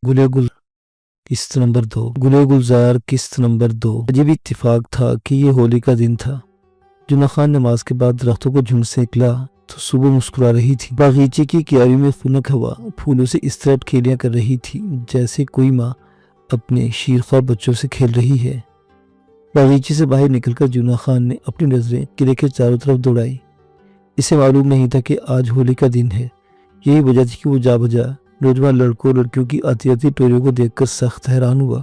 गुले गुल किस्त नंबर 2। गुले गुलजार किस्त नंबर 2। अजीब इत्तेफाक था कि ये होली का दिन था। जुना खान नमाज के बाद दरख्तों को झुंड से निकला तो सुबह मुस्कुरा रही थी। बागीचे की क्यारी में खुनक हवा फूलों से इस तरह खेलियां कर रही थी जैसे कोई माँ अपने शीरख्वार बच्चों से खेल रही है। बागीचे से बाहर निकलकर जुना खान ने अपनी नजरें किले के चारों तरफ दौड़ाई। इसे मालूम नहीं था कि आज होली का दिन है। यही वजह थी कि वो जा बजा नौजवान लड़कों लड़कियों की आती आती टोलियों को देखकर सख्त हैरान हुआ।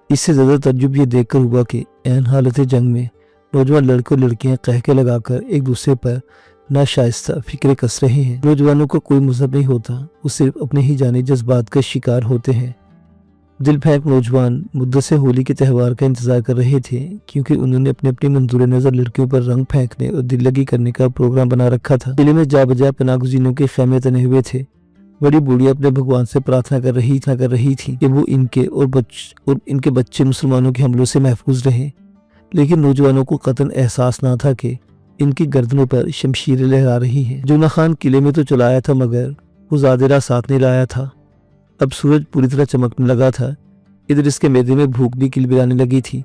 इससे ज़्यादा तज्जुब ये देखकर हुआ कि ऐन हालत जंग में नौजवान लड़के और लड़कियां कहके लगाकर एक दूसरे पर नाशाइस्ता फिक्रे कस रहे हैं। नौजवानों का कोई मजहब नहीं होता, वो सिर्फ अपने ही जाने जज्बात का शिकार होते हैं। दिल फेंक नौजवान मुद्दत से होली के त्यौहार का इंतजार कर रहे थे क्योंकि उन्होंने अपने अपने मंजूर नज़र लड़कियों पर रंग फेंकने और दिल लगी करने का प्रोग्राम बना रखा था। किले में जा बजा पनागुज़ीनों के खैमे तने हुए थे। बड़ी बूढ़िया अपने भगवान से प्रार्थना कर रही थी कि वो इनके और इनके बच्चे मुसलमानों के हमलों से महफूज रहें। लेकिन नौजवानों को कतन एहसास ना था कि इनकी गर्दनों पर शमशीरें लहरा रही हैं। जुना खान किले में तो चलाया था मगर वो ज़ादिरा साथ नहीं लाया था। अब सूरज पूरी तरह चमकने लगा था। इधर इसके मैदे में भूख भी किलबिलाने लगी थी।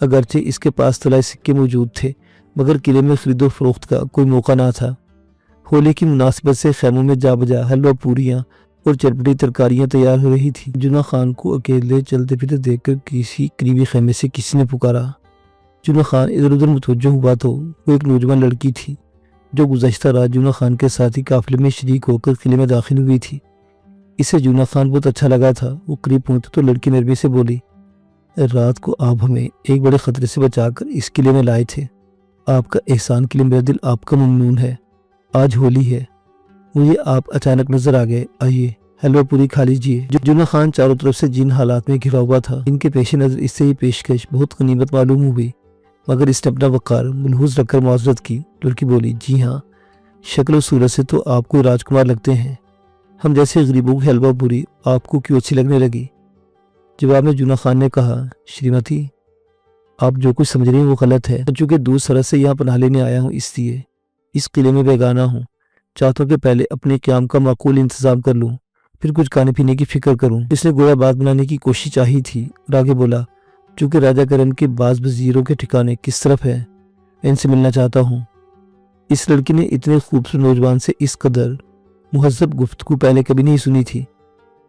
अगरचे इसके पास तलाए सिक्के मौजूद थे मगर किले में खरीदो फरोख्त का कोई मौका ना था। होली की मुनासिबत से खैमों में जा बजा हलवा पूरियाँ और चटपटी तरकारियाँ तैयार हो रही थी। जुना खान को अकेले चलते फिरते देखकर किसी करीबी खैमे से किसी ने पुकारा। जुना खान इधर उधर मुतवज्जो हुआ तो वो एक नौजवान लड़की थी जो गुज़श्ता रात जुना खान के साथ ही काफिले में शरीक होकर किले में दाखिल हुई थी। इसे जुना खान बहुत अच्छा लगा था। वो करीब पहुंचे तो लड़की नरमी से बोली, रात को आप हमें एक बड़े खतरे से बचाकर इस किले में लाए थे। आपका एहसान के लिए मेरा दिल आपका ममनून है। आज होली है, मुझे आप अचानक नजर आ गए। आइए हलवा पूरी खा लीजिए। जुना खान चारों तरफ से जिन हालात में घिरा हुआ था इनके पेश नजर इससे ही पेशकश बहुत गनीमत मालूम हुई मगर इसने अपना वक़ार मुलहूज़ रखकर मुआज़रत की। लड़की बोली, जी हाँ, शक्ल और सूरत से तो आपको राजकुमार लगते हैं। हम जैसे गरीबों की हलवा पूरी आपको क्यों अच्छी लगने लगी? जवाब में जुना खान ने कहा, श्रीमती आप जो कुछ समझ रही हैं वो गलत है। चूँकि दूर सरहद से यहाँ पनाह लेने आया हूँ इसलिए इस किले में बेगाना हूँ। चाहता हूँ कि पहले अपने क़याम का माकूल इंतज़ाम कर लूँ फिर कुछ खाने पीने की फ़िक्र करूँ। इसने गोया बात बनाने की कोशिश चाही थी और आगे बोला, चूँकि राजा करण के बाज़ वज़ीरों के ठिकाने किस तरफ है, इनसे मिलना चाहता हूँ। इस लड़की ने इतने खूबसूरत नौजवान से इस कदर मुहज़्ज़ब गुफ्तगू पहले कभी नहीं सुनी थी।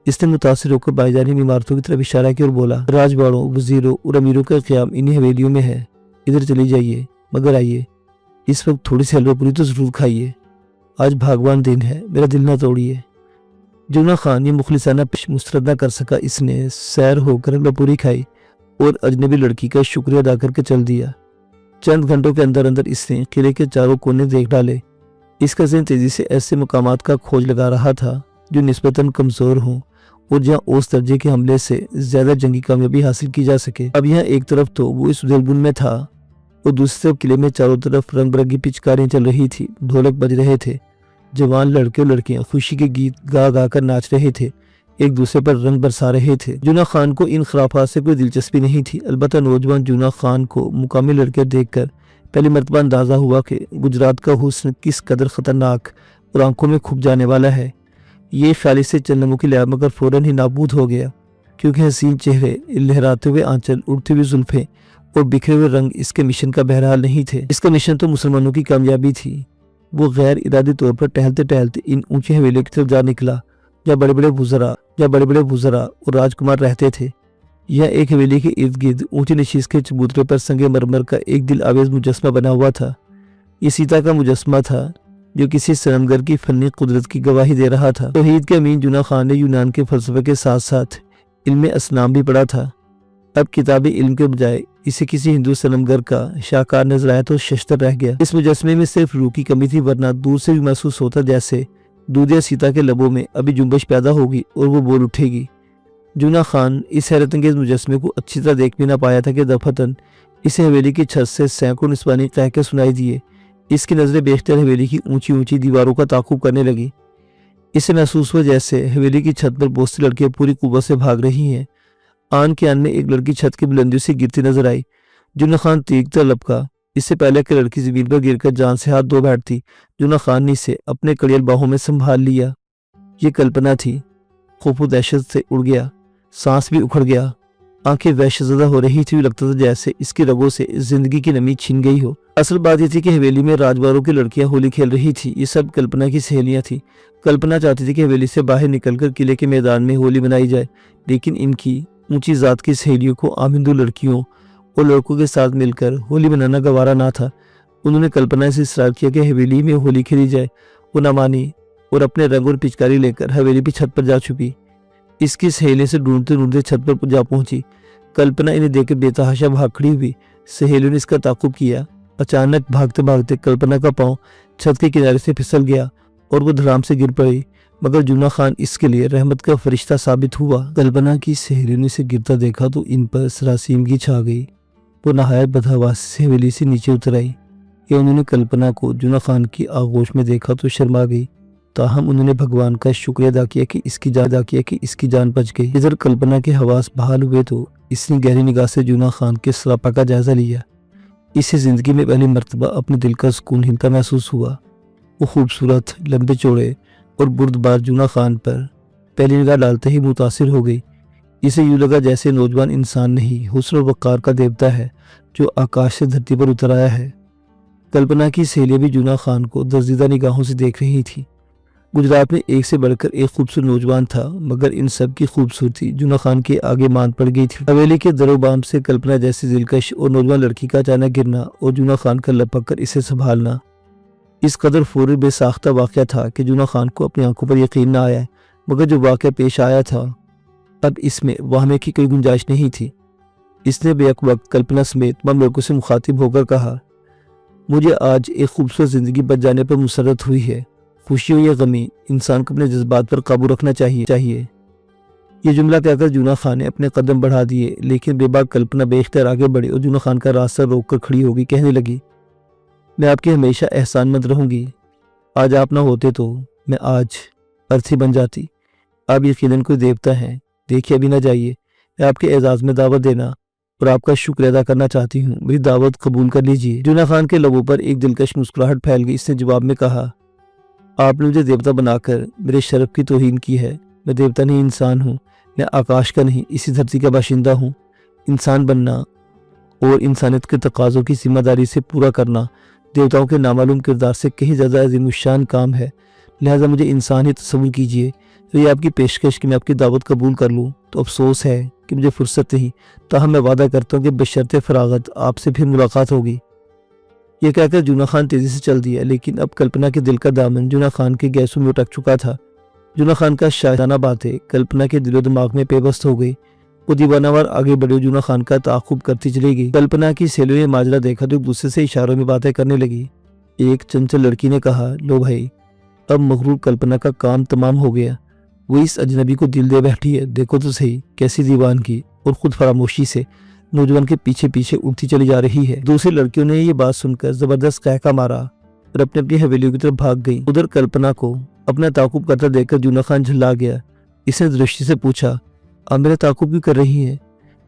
इसने मुतासिर होकर बाईजानी इमारतों की तरफ इशारा किया और बोला, राजबाड़ों, वज़ीरों और अमीरों का क़याम इन्हीं हवेलियों में है। इधर चली जाइए मगर आइए इस वक्त थोड़ी सी हलवा पूरी तो ज़रूर खाइए। आज भागवान दिन है, मेरा दिल ना तोड़िए। जुना खान ये मुखलिसाना पेश मुस्तरद न कर सका। इसने सैर होकर हलवा पूरी खाई और अजनबी लड़की का शुक्रिया अदा करके चल दिया। चंद घंटों के अंदर अंदर इसने किले के चारों कोने देख डाले। इसका ज़हन तेज़ी से ऐसे मकामात का खोज लगा रहा था जो निस्बतन कमज़ोर हों और जहाँ औस दर्जे के हमले से ज़्यादा जंगी कामयाबी हासिल की जा सके। अब यहाँ एक तरफ तो वो इस उधेलबुन में था और दूसरी तरफ किले में चारों तरफ रंग बिरंगी पिचकारियाँ चल रही थी, ढोलक बज रहे थे, जवान लड़के और लड़कियाँ खुशी के गीत गा गा कर नाच रहे थे, एक दूसरे पर रंग बरसा रहे थे। जुना खान को इन खराफात से कोई दिलचस्पी नहीं थी। अलबत्ता नौजवान जुना खान को मुकामी लड़कियां देखकर पहली मरतबा अंदाज़ा हुआ कि गुजरात का हुस्न किस कदर ख़तरनाक और आंखों में खुब जाने वाला है। ये ख्याल से चंदमुखी लिया मगर फ़ौरन ही नाबूद हो गया क्योंकि हसीन चेहरे, लहराते हुए आंचल, उड़ती हुई जुल्फ़ें और बिखरे हुए रंग इसके मिशन का बहरहाल नहीं थे। इसका मिशन तो मुसलमानों की कामयाबी थी। वो गैर इरादी तौर पर टहलते टहलते इन ऊंची हवेलियों की तरफ जा निकला जहाँ बड़े बड़े वुज़रा और राजकुमार रहते थे। यह एक हवेली के इर्द गिर्द ऊंची नशीस के चबूतरे पर संगे मरमर का एक दिल आवेज मुजस्मा बना हुआ था। ये सीता का मुजस्मा था जो किसी सनमगर की फनी कुदरत की गवाही दे रहा था। तौहीद के अमीन जुना खान ने यूनान के फलसफे के साथ साथ इल्म असनाम भी पढ़ा था। अब किताबी इल्म के बजाय इसे किसी हिंदू सनमगर का शाहकार नजर आया तो शश्तर रह गया। इस मुजस्मे में सिर्फ रूह की कमी थी वरना दूर से भी महसूस होता जैसे दूधिया सीता के लबों में अभी जुम्बश पैदा होगी और वो बोल उठेगी। जुना खान इस हैरत अंगेज मुजस्मे को अच्छी तरह देख भी ना पाया था कि दफतन इसे हवेली की छत से सैकड़ों निस्वानी कह के सुनाई दिए। इसकी नज़रें बेख्तियार हवेली की ऊंची ऊंची दीवारों का ताक़ुब करने लगी। इसे महसूस हुआ जैसे हवेली की छत पर बहुत सी लड़कियां पूरी कुव्वत से भाग रही हैं। आन के आन में एक लड़की छत की बुलंदियों से गिरती नजर आई। जुना खान तीखता लपका। इससे पहले कि लड़की ज़मीन पर गिरकर जान से हाथ धो बैठती, जुना खान ने इसे अपने कड़ियल बाहों में संभाल लिया। ये कल्पना थी। खौफ व दहशत से उड़ गया, सांस भी उखड़ गया, आंखें वहशतज़दा हो रही थी। लगता था जैसे इसकी रगों से जिंदगी की नमी छिन गई हो। असल बात यह थी कि हवेली में राजवारों की लड़कियां होली खेल रही थी। ये सब कल्पना की सहेलियां थी। कल्पना चाहती थी कि हवेली से बाहर निकलकर किले के मैदान में होली मनाई जाए, लेकिन इनकी ऊंची जात की सहेलियों को आम हिंदू लड़कियों और लड़कों के साथ मिलकर होली मनाना गवारा ना था। उन्होंने कल्पना से इसरार किया कि हवेली में होली खेली जाए। वो न मानी और अपने रंग और पिचकारी लेकर हवेली की छत पर जा छुपी। इसकी सहेलियों से ढूंढते ढूंढते छत पर जा पहुंची। कल्पना इन्हें देखकर बेतहाशा भाग खड़ी हुई। सहेलियों ने इसका ताकुब किया। अचानक भागते भागते कल्पना का पांव छत के किनारे से फिसल गया और वो धड़ाम से गिर पड़ी, मगर जूना खान इसके लिए रहमत का फरिश्ता साबित हुआ। कल्पना की सहेलियों ने इसे गिरता देखा तो इन पर सरासीमगी छा गई। वो नहायत बदहवास से हवेली से नीचे उतर आई। या उन्होंने कल्पना को जूना खान की आगोश में देखा तो शर्मा गई, ताहम उन्होंने भगवान का शुक्रिया अदा किया कि इसकी जान बच गई। इधर कल्पना के हवास बहाल हुए तो इसने गहरी निगाह से जूना खान के सरापा का जायजा लिया। इसे जिंदगी में पहली मर्तबा अपने दिल का सुकून हिलता महसूस हुआ। वो खूबसूरत, लंबे चौड़े और बुर्दबार जूना खान पर पहली निगाह डालते ही मुतासिर हो गई। इसे यूं लगा जैसे नौजवान इंसान नहीं, हुस्न और वक़ार का देवता है जो आकाश से धरती पर उतर आया है। कल्पना की सहेलियां भी जूना खान को दर्जीदा निगाहों से देख रही थी। गुजरात में एक से बढ़कर एक खूबसूरत नौजवान था, मगर इन सब की खूबसूरती जूना खान के आगे मान पड़ गई थी। हवेली के दरोबाम से कल्पना जैसी दिलकश और नौजवान लड़की का अचानक गिरना और जूना खान का लपक कर इसे संभालना इस कदर फौरी बेसाख्ता वाक़या था कि जूना खान को अपनी आंखों पर यकीन न आया। मगर जो वाक़या पेश आया था अब इसमें वाहमे की कोई गुंजाइश नहीं थी। इसने बेक वक्त कल्पना समेत तमाम लड़कों से मुखातिब होकर कहा, मुझे आज एक खूबसूरत जिंदगी बच जाने पर मुसर्रत हुई है। खुशी हो या गमी, इंसान को अपने जज्बात पर काबू रखना चाहिए। ये जुमला कहकर जूना खान ने अपने कदम बढ़ा दिए, लेकिन बेबाक कल्पना बेख्तियार आगे बढ़ी और जूना खान का रास्ता रोककर खड़ी होगी। कहने लगी, मैं आपकी हमेशा एहसानमंद रहूंगी। आज आप ना होते तो मैं आज अर्थी बन जाती। आप यकीनन कोई देवता हैं, देखिए अभी ना जाइए। मैं आपके एजाज में दावत देना और आपका शुक्र अदा करना चाहती हूँ। मेरी दावत कबूल कर लीजिए। जूना खान के लबों पर एक दिलकश मुस्कुराहट फैल गई। इसने जवाब में कहा, आपने मुझे देवता बनाकर मेरे शरफ की तौहीन की है। मैं देवता नहीं, इंसान हूँ। मैं आकाश का नहीं, इसी धरती का बाशिंदा हूँ। इंसान बनना और इंसानियत के तकाज़ों की जिम्मेदारी से पूरा करना देवताओं के नामालूम किरदार से कहीं ज़्यादा अज़ीमुश्शान काम है। लिहाजा मुझे इंसान ही तस्वुर कीजिए। तो ये आपकी पेशकश कि मैं आपकी दावत कबूल कर लूँ तो अफसोस है कि मुझे फुर्सत नहीं, ताहम मैं वादा करता हूँ कि बशर्ते फरागत आपसे फिर मुलाकात होगी। ये कहकर जूना खान तेजी से चल दिया, लेकिन अब कल्पना के दिल का दामन जूना खान के गैसों में अटक चुका था। जूना खान का शायराना बातें कल्पना के दिलो दिमाग में पेबस्त हो गई। वो दीवानावार आगे बढ़े जूना खान का ताक़ुब करती चली गई। कल्पना की सहेलियों ने माजरा देखा तो एक दूसरे से इशारों में बातें करने लगी। एक चंचल लड़की ने कहा, लो भाई, अब मगरूर कल्पना का काम तमाम हो गया। वो इस अजनबी को दिल दे बैठी है। देखो तो सही कैसी दीवान की और खुद फरामोशी से नौजवान के पीछे पीछे उड़ती चली जा रही है। दूसरी लड़कियों ने ये बात सुनकर जबरदस्त कहका मारा और अपनी अपनी हवेलियों की तरफ भाग गई। उधर कल्पना को अपना ताकुब करता देखकर जूना खान झल्ला गया। इसने दृष्टि से पूछा, आप मेरा ताकुब क्यों कर रही हैं?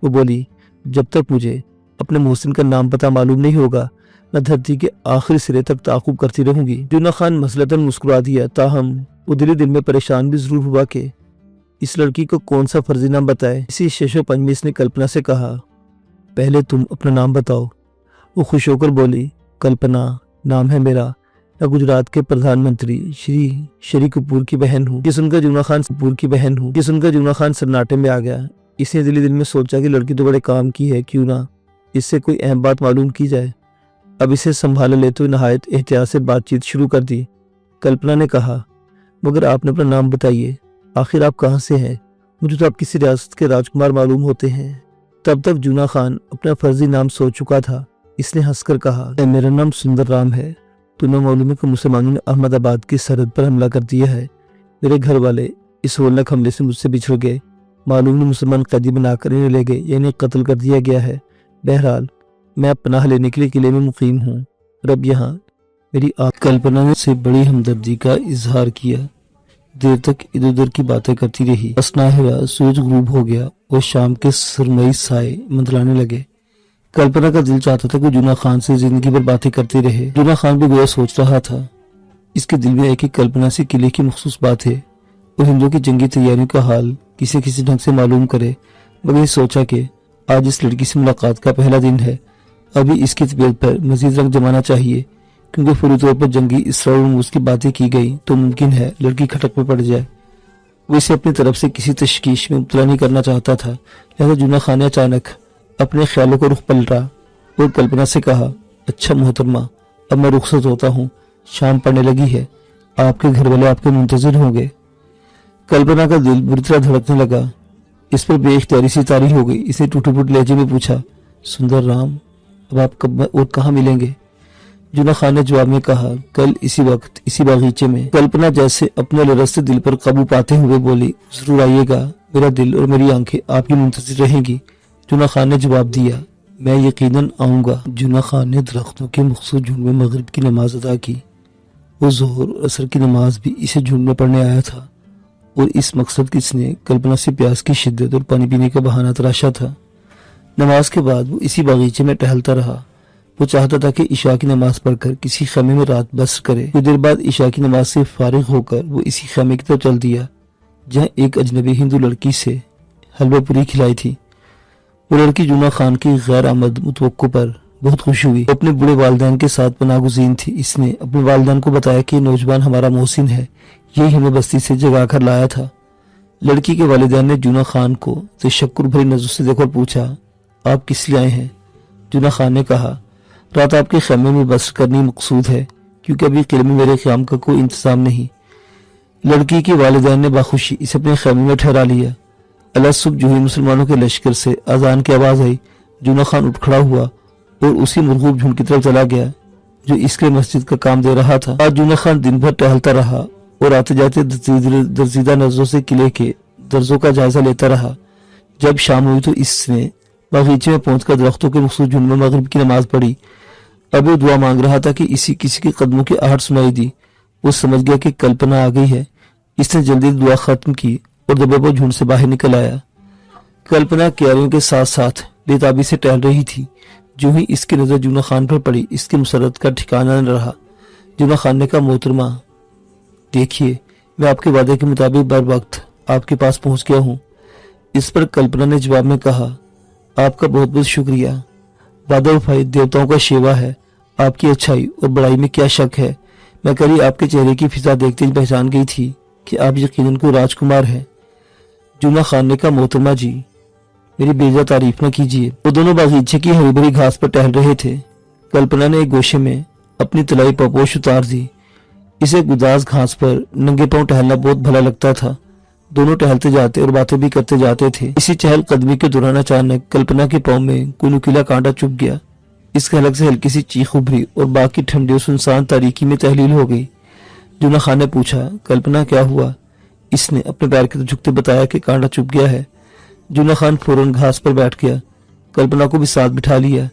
वो बोली, जब तक मुझे अपने मोहसिन का नाम पता मालूम नहीं होगा मैं धरती के आखिरी सिरे तक ताकुब करती रहूंगी। जूना खान मसलतन मुस्कुरा दिया, ताहम वो दिल में परेशान भी जरूर हुआ कि इस लड़की को कौन सा फर्जी नाम बताए। इसी शेषो पंजमी इसने कल्पना से कहा, पहले तुम अपना नाम बताओ। वो खुश होकर बोली, कल्पना नाम है मेरा। मैं गुजरात के प्रधानमंत्री श्री शरी कपूर की बहन हूँ। ये सुनकर जूना खान सन्नाटे में आ गया। इसने दिल में सोचा कि लड़की तो बड़े काम की है, क्यों ना इससे कोई अहम बात मालूम की जाए। अब इसे संभाल लेते हुए नहायत एहतियात से बातचीत शुरू कर दी। कल्पना ने कहा, मगर आपने अपना नाम बताइए, आखिर आप कहाँ से हैं? मुझे तो आप किसी रियासत के राजकुमार मालूम होते हैं। तब तक जूना खान अपना फर्जी नाम सोच चुका था। इसने हंसकर कहा, मेरा नाम सुंदर राम है। तुम्हें मालूम है कि मुसलमानों ने अहमदाबाद की सरहद पर हमला कर दिया है। मेरे घर वाले इस होलनाक हमले से मुझसे बिछड़ गए। मालूम ने मुसलमान कैदी बनाकर इन्हें ले गए या इन्हें कत्ल कर दिया गया है। बहरहाल मैं अब पनाह लेने के लिए किले में मुकीम हूँ। रब यहाँ मेरी कल्पना ने से बड़ी हमदर्दी का इजहार किया। देर तक इधर उधर की बातें करती रही। असना हुआ सूरज गुरूब हो गया और शाम के सुरमई साए मंडराने लगे। कल्पना का दिल चाहता था कि जूना खान से जिंदगी भर बातें करते रहे। जूना खान भी गोया सोच रहा था। इसके दिल में है कि कल्पना से किले की मखसूस बात है वो हिंदुओं की जंगी तैयारियों का हाल किसी किसी ढंग से मालूम करे, मगर ये सोचा कि आज इस लड़की से मुलाकात का पहला दिन है, अभी इसकी तबीयत पर मजीद रंग जमाना चाहिए, क्योंकि पूरी तौर पर जंगी इसराइल और रूस की बातें की गई तो मुमकिन है लड़की खटक में पड़ जाए। वो इसे अपनी तरफ से किसी तशकीश में मुब्तला नहीं करना चाहता था। लिहाजा जूना खान ने अचानक अपने ख्यालों को रुख पलटा और कल्पना से कहा, अच्छा मोहतरमा, अब मैं रुखसत होता हूँ, शाम पड़ने लगी है, आपके घर वाले आपके मुंतजिर होंगे। कल्पना का दिल बुरी तरह धड़कने लगा। इस पर बेइख्तियारी सी तारी हो गई। इसे टूटे फूटे लहजे में पूछा, सुंदर राम, अब आप कब और कहाँ मिलेंगे? जूना खान ने जवाब में कहा, कल इसी वक्त इसी बागीचे में। कल्पना जैसे अपने लरसते दिल पर काबू पाते हुए बोली, जरूर आइएगा, मेरा दिल और मेरी आंखें आपकी मुंतजिर रहेंगी। जूना खान ने जवाब दिया, मैं यकीनन आऊंगा। जूना खान ने दरख्तों के मखसूस झुंड में मगरिब की नमाज अदा की। वो जोहर और असर की नमाज भी इसे झुंड में पढ़ने आया था और इस मकसद की इसने कल्पना से प्यास की शिद्दत और पानी पीने का बहाना तराशा था। नमाज के बाद वो इसी बागीचे में टहलता रहा। वो चाहता था कि इशा की नमाज पढ़कर किसी खैमे में रात बसर करे। कुछ देर बाद इशा की नमाज से फारिग होकर वो इसी खैमे की तरफ चल दिया जहाँ एक अजनबी हिंदू लड़की से हलवा पूरी खिलाई थी। वो लड़की जूना खान की गैर आमद मुतवक्को पर बहुत खुश हुई। वो अपने बूढ़े वालिदैन के साथ पनागुज़ीन थी। इसने अपने वालिदैन को बताया कि नौजवान हमारा मोहसिन है, यही हमें बस्ती से जगा कर लाया था। लड़की के वालिदैन ने जूना खान को तशक्कुर भरी नजर से देखकर पूछा, आप किस लिए आए हैं? जूना खान ने कहा, रात आपके खैमे में बसर करनी मकसूद है, क्योंकि अभी किले में मेरे क़याम का कोई इंतजाम नहीं। लड़की के वालिदैन ने बाखुशी इसे अपने खैमे में ठहरा लिया। अल्लाह सुबह जो ही मुसलमानों के लश्कर से अजान की आवाज आई, जूना खान उठ खड़ा हुआ और उसी मुरगूब झुंड की तरफ चला गया जो इसके मस्जिद का काम दे रहा था। आज जूना खान दिन भर टहलता रहा और आते जाते दर्जीदा नजरों से किले के दर्जों का जायजा लेता रहा। जब शाम हुई तो इसने बागीचे में पहुंचकर दरख्तों के मखसूस झुंड में मगरिब की नमाज पढ़ी। अब वो दुआ मांग रहा था कि किसी के कदमों की आहट सुनाई दी। वो समझ गया कि कल्पना आ गई है। इसने जल्दी दुआ खत्म की और दबे झुंड से बाहर निकल आया। कल्पना क्यारियों के साथ साथ बेताबी से टहल रही थी। जो ही इसकी नजर जूना खान पर पड़ी, इसकी मुसरत का ठिकाना न रहा। जूना खान ने कहा, मोहतरमा देखिए, मैं आपके वादे के मुताबिक बर वक्त आपके पास पहुंच गया हूँ। इस पर कल्पना ने जवाब में कहा, आपका बहुत बहुत शुक्रिया। वादा वफाई देवताओं का शेवा है। आपकी अच्छाई और बड़ाई में क्या शक है। मैं करीब आपके चेहरे की फिजा देखते ही पहचान गई थी कि आप यकीनन कोई राजकुमार हैं। जूना खान ने कहा, मोहतरमा जी, मेरी बेजा तारीफ न कीजिए। वो दोनों बागीचे की हरी भरी घास पर टहल रहे थे। कल्पना ने एक गोशे में अपनी तलाई पपोश उतार दी। इसे गुदास घास पर नंगे पांव टहलना बहुत भला लगता था। दोनों टहलते जाते और बातें भी करते जाते थे। इसी चहल कदमी के दौरान अचानक कल्पना के पांव में कोई नुकीला कांटा चुभ गया। इसके हलक से हल्की सी चीख उभरी और बाकी ठंडी और सुनसान तारीकी में तहलील हो गई। जूना खान ने पूछा, कल्पना क्या हुआ? इसने अपने पैर के झुकते बताया कि कांटा चुभ गया है। जूना खान फौरन घास पर बैठ गया। कल्पना को भी साथ बिठा लिया।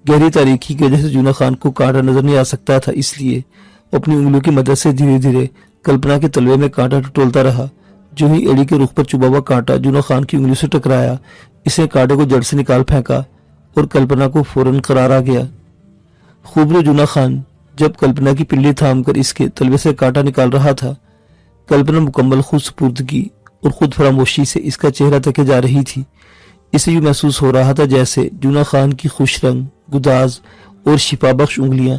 गहरी तारीकी की वजह से जूना खान को कांटा नजर नहीं आ सकता था, इसलिए अपनी उंगलियों की मदद से धीरे धीरे कल्पना के तलवे में कांटा टटोलता रहा। जो ही एड़ी के रुख पर चुभा हुआ कांटा जूना खान की उंगलियों से टकराया, इसने कांटे को जड़ से निकाल फेंका और कल्पना को फौरन करार आ गया। खूबरू जूना खान जब कल्पना की पिल्ली थामकर इसके तलवे से कांटा निकाल रहा था, कल्पना मुकम्मल खुद सुपुर्दगी और खुद फरामोशी से इसका चेहरा तके जा रही थी। इसे यूं महसूस हो रहा था जैसे जूना खान की खुश रंग, गुदाज और शिफाबख्श उंगलियां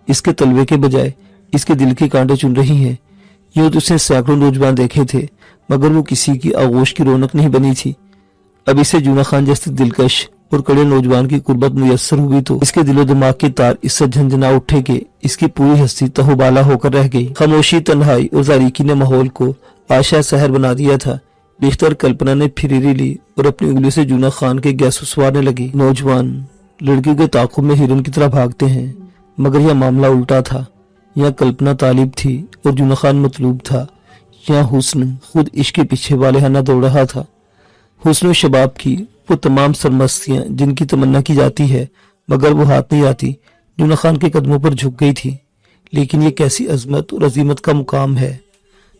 इसके तलवे के बजाय इसके दिल के कांटे चुन रही हैं। यूं तो उसने सैकड़ों नौजवान देखे थे, मगर वो किसी की आगोश की रौनक नहीं बनी थी। अब इसे जूना खान जैसे दिलकश और कड़े नौजवान की कुर्बत मुयस्सर हुई तो इसके दिलो दिमाग के तार इससे झंझना उठे कि इसकी पूरी हस्ती तहोबाला होकर रह गई। खामोशी, तन्हाई और तारीकी ने माहौल को आशा सहर बना दिया था। बेख्तर कल्पना ने फिरीरी ली और अपनी उंगली से जूना खान के गैस उछवारने लगी। नौजवान लड़कियों के ताक़ुब में हिरन की तरह भागते हैं, मगर यह मामला उल्टा था। यहाँ कल्पना तालिब थी और जूना खान मतलूब था। यहाँ हुस्न खुद इश्क के पीछे वालेहाना दौड़ रहा था। हुस्न शबाब की वो तमाम सरमस्तियां जिनकी तमन्ना की जाती है मगर वो हाथ नहीं आती, जूना खान के कदमों पर झुक गई थी। लेकिन ये कैसी अजमत और अजीमत का मुकाम है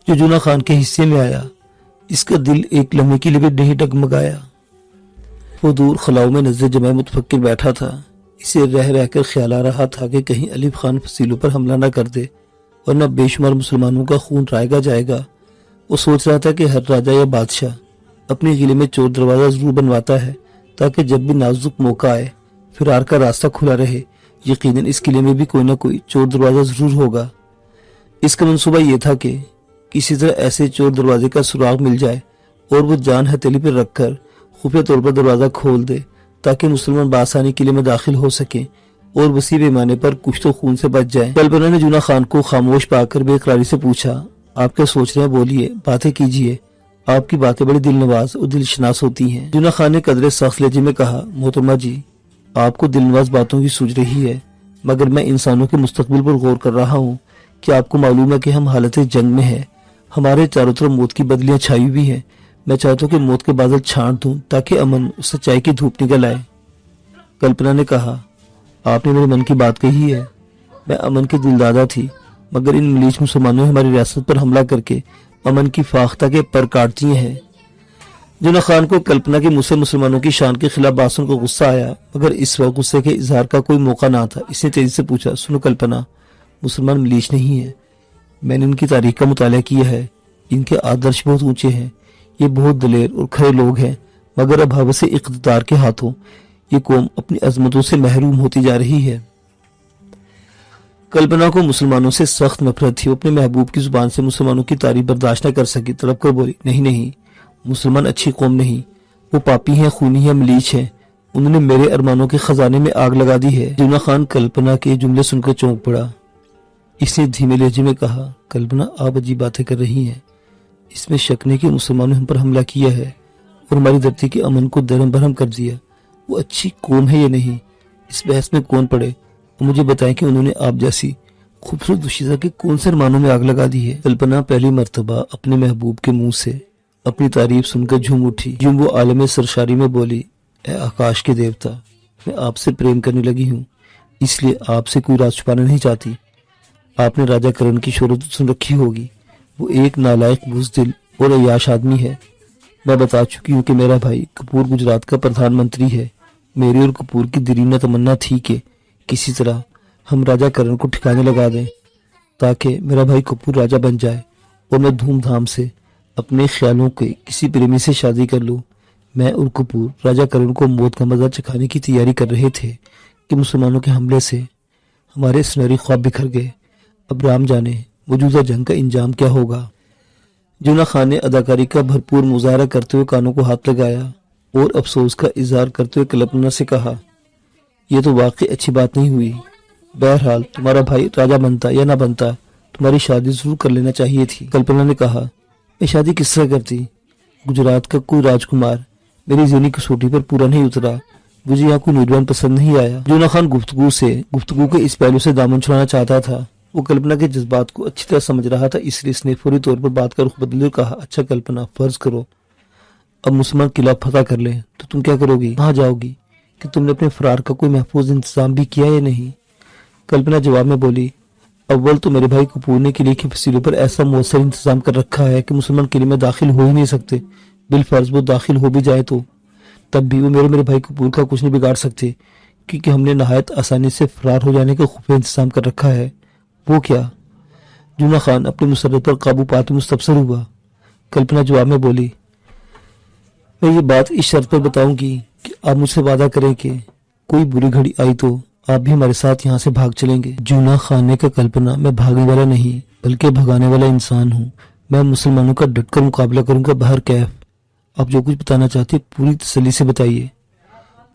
जो जूना खान के हिस्से में आया। इसका दिल एक लम्हे के लिए भी नहीं डगमगाया। वो दूर खलाओं में नजर जमाए मुतफक्किर बैठा था। इसे रह रहकर ख्याल आ रहा था कि कहीं अलीफ खान फसीलों पर हमला न कर दे, वरना बेशुमार मुसलमानों का खून रायगा जाएगा وہ सोच रहा था कि हर राजा या बादशाह अपने किले में चोर दरवाजा जरूर बनवाता है ताकि जब भी नाजुक मौका आए फिरार का रास्ता खुला रहे। यकीनन इस किले में भी कोई ना कोई चोर दरवाजा जरूर होगा। इसका मंसूबा यह था कि किसी तरह ऐसे चोर दरवाजे का सुराग मिल जाए और वो जान हथेली पर रखकर खुफिया तौर पर दरवाजा खोल दे ताकि मुसलमान बासानी किले में दाखिल हो सके और वसी पैमाने पर कुछ तो खून से बच जाए। कल्पना ने जूना खान को खामोश पाकर बेकरारी से पूछा, आप क्या सोच रहे हैं, बोलिए, बातें कीजिए, आपकी बातें बड़ी दिलनवाज और दिलशनास होती हैं। जूना खान ने कदरे सख्त लहजे में कहा, मोहतरमा जी, आपको दिलनवाज बातों की सूझ रही है, मगर मैं इंसानों के मुस्तकबिल पर गौर कर रहा हूँ कि आपको मालूम है कि हम हालत जंग में हैं, हमारे चारों तरफ मौत की बदलियां छाई हुई हैं। मैं चाहता हूँ कि मौत के बादल छांट दूं ताकि अमन सच्चाई की धूप निकल आए। कल्पना ने कहा, आपने मेरे मन की बात कही है। मैं अमन की दिलदादा थी, मगर इन मलीज मुसलमानों ने हमारी रियासत पर हमला करके अमन की फाख्ता के पर काट दिए हैं। जुना खान को कल्पना के मुँह से मुसलमानों की शान के खिलाफ बात सुनकर गुस्सा आया, मगर इस वक्त गुस्से के इजहार का कोई मौका ना था। इसने तेजी से पूछा, सुनो कल्पना, मुसलमान मलीज नहीं है, मैंने इनकी तारीख का मुताला किया है, इनके आदर्श बहुत ऊंचे हैं, ये बहुत दलेर और खरे लोग हैं, मगर अब हवस इक़्तिदार के हाथों ये कौम अपनी अजमतों से महरूम होती जा रही है। कल्पना को मुसलमानों से सख्त नफरत थी। वो अपने महबूब की जुबान से मुसलमानों की तारीफ बर्दाश्त न कर सकी। तड़प कर बोली, नहीं नहीं, मुसलमान अच्छी कौम नहीं, वो पापी हैं, खूनी हैं, मलीच हैं, उन्होंने मेरे अरमानों के खजाने में आग लगा दी है। जूना खान कल्पना के जुमले सुनकर चौंक पड़ा। इसने धीमे लहजे में कहा, कल्पना, आप अजीब बातें कर रही हैं, इसमें शक नहीं कि मुसलमानों ने हम पर हमला किया है और हमारी धरती के अमन को दरम बरहम कर दिया। वो अच्छी कौम है या नहीं, इस बहस में कौन पड़े, और मुझे बताएं कि उन्होंने आप जैसी खूबसूरत दुशीज़ा के कौन से अरमानों में आग लगा दी है। कल्पना पहली मर्तबा अपने महबूब के मुंह से अपनी तारीफ सुनकर झूम उठी। यूं वो आलम सरशारी में बोली, ए आकाश के देवता, मैं आपसे प्रेम करने लगी हूँ, इसलिए आपसे कोई राज छुपाना नहीं चाहती। आपने राजा करण की शोहरत सुन रखी होगी, वो एक नालायक बुज़दिल और अय्याश आदमी है। मैं बता चुकी हूँ कि मेरा भाई कपूर गुजरात का प्रधानमंत्री है। मेरी और कपूर की दिलीना तमन्ना थी कि किसी तरह हम राजा करण को ठिकाने लगा दें ताकि मेरा भाई कपूर राजा बन जाए और मैं धूमधाम से अपने ख्यालों के किसी प्रेमी से शादी कर लूँ। मैं और कपूर राजा करण को मौत का मजा चखाने की तैयारी कर रहे थे कि मुसलमानों के हमले से हमारे सुनहरे ख्वाब बिखर गए। अब राम जाने मौजूदा जंग का इंजाम क्या होगा। जूना खान ने अदाकारी का भरपूर मुजाहरा करते हुए कानों को हाथ लगाया और अफसोस का इजहार करते हुए कल्पना से कहा, यह तो वाकई अच्छी बात नहीं हुई। बहरहाल तुम्हारा भाई राजा बनता या ना बनता, तुम्हारी शादी जरूर कर लेना चाहिए थी। कल्पना ने कहा, मैं शादी किस तरह करती, गुजरात का कोई राजकुमार मेरी ज़हनी कसौटी पर पूरा नहीं उतरा, मुझे यहाँ कोई नौजवान पसंद नहीं आया। जूना खान गुफ्तगू के इस पहलू से दामन छुड़ाना चाहता था। वो कल्पना के जज्बात को अच्छी तरह समझ रहा था, इसलिए इसने फौरी तौर पर बात कर रुख बदले और कहा, अच्छा कल्पना, फर्ज करो अब मुसलमान किला फतह कर ले तो तुम क्या करोगी, कहाँ जाओगी, कि तुमने अपने फरार का कोई महफूज इंतजाम भी किया या नहीं। कल्पना जवाब में बोली, अव्वल तो मेरे भाई कपूर ने किले की फसीलों पर ऐसा मौसर इंतजाम कर रखा है कि मुसलमान किले में दाखिल हो ही नहीं सकते। बिलफर्ज वो दाखिल हो भी जाए तो तब भी वो मेरे भाई कपूर का कुछ नहीं बिगाड़ सकते, क्योंकि हमने नहायत आसानी से फरार हो जाने का खुफिया इंतजाम कर रखा है। वो क्या? जूना खान अपने मुसर्रत पर काबू पाते मुस्तबसर हुआ। कल्पना जवाब में बोली, मैं ये बात इस शर्त पर बताऊंगी कि आप मुझसे वादा करें कि कोई बुरी घड़ी आई तो आप भी हमारे साथ यहाँ से भाग चलेंगे। जूना खान ने कहा, कल्पना, मैं भागने वाला नहीं बल्कि भगाने वाला इंसान हूँ। मैं मुसलमानों का डटकर मुकाबला करूंगा बहर कैफ। आप जो कुछ बताना चाहते पूरी तसल्ली से बताइए।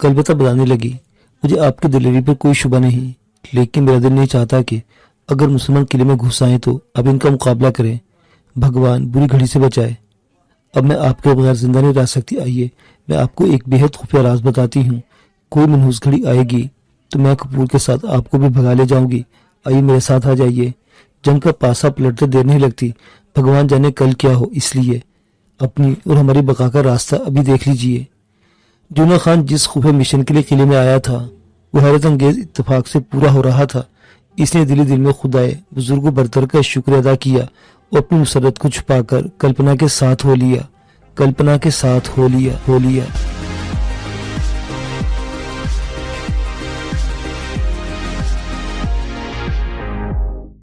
कल्पना बताने लगी, मुझे आपकी दिलेरी पर कोई शुबा नहीं, लेकिन मेरा दिल नहीं चाहता कि अगर मुसलमान किले में घुस आए तो अब इनका मुकाबला करें। भगवान बुरी घड़ी से बचाए। अब मैं आपके बगैर जिंदा नहीं रह सकती। आइए मैं आपको एक बेहद खुफिया राज बताती हूँ। कोई मनहूस घड़ी आएगी तो मैं कपूर के साथ आपको भी भगा ले जाऊंगी। आइए मेरे साथ आ जाइए। जंग का पासा पलटते देर नहीं लगती। भगवान जाने कल क्या हो, इसलिए अपनी और हमारी बका का रास्ता अभी देख लीजिए। जूना खान जिस खुफिया मिशन के लिए किले में आया था वो हैरत अंगेज इत्तेफाक से पूरा हो रहा था। इसने दिल में खुदाए बुजुर्ग बरतर का शुक्र अदा किया और अपनी मुसरत को छुपाकर कल्पना के साथ हो लिया।